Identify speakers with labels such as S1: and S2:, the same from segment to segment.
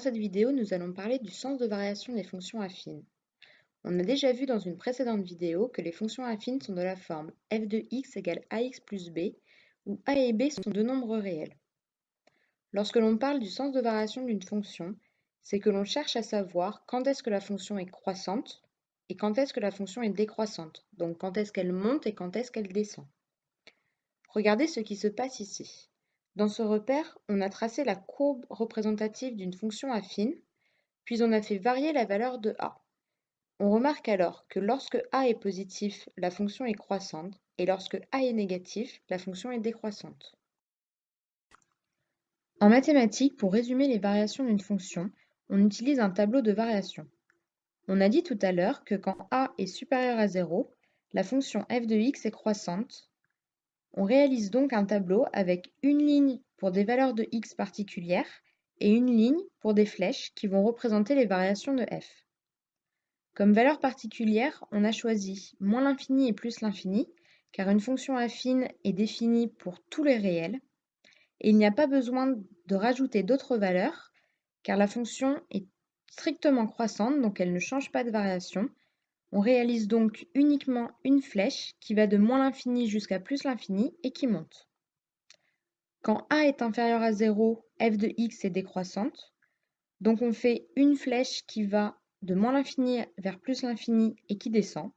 S1: cette vidéo, nous allons parler du sens de variation des fonctions affines. On a déjà vu dans une précédente vidéo que les fonctions affines sont de la forme f de x égale ax plus b, où a et b sont deux nombres réels. Lorsque l'on parle du sens de variation d'une fonction, c'est que l'on cherche à savoir quand est-ce que la fonction est croissante et quand est-ce que la fonction est décroissante, donc quand est-ce qu'elle monte et quand est-ce qu'elle descend. Regardez ce qui se passe ici. Dans ce repère, on a tracé la courbe représentative d'une fonction affine, puis on a fait varier la valeur de a. On remarque alors que lorsque a est positif, la fonction est croissante, et lorsque a est négatif, la fonction est décroissante. En mathématiques, pour résumer les variations d'une fonction, on utilise un tableau de variation. On a dit tout à l'heure que quand a est supérieur à 0, la fonction f de x est croissante. On réalise donc un tableau avec une ligne pour des valeurs de x particulières et une ligne pour des flèches qui vont représenter les variations de f. Comme valeur particulière, on a choisi moins l'infini et plus l'infini, car une fonction affine est définie pour tous les réels, et il n'y a pas besoin de rajouter d'autres valeurs, car la fonction est strictement croissante, donc elle ne change pas de variation. On réalise donc uniquement une flèche qui va de moins l'infini jusqu'à plus l'infini et qui monte. Quand a est inférieur à 0, f de x est décroissante, donc on fait une flèche qui va de moins l'infini vers plus l'infini et qui descend.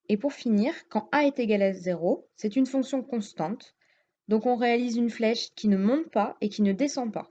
S1: Et pour finir, quand a est égal à 0, c'est une fonction constante, donc on réalise une flèche qui ne monte pas et qui ne descend pas.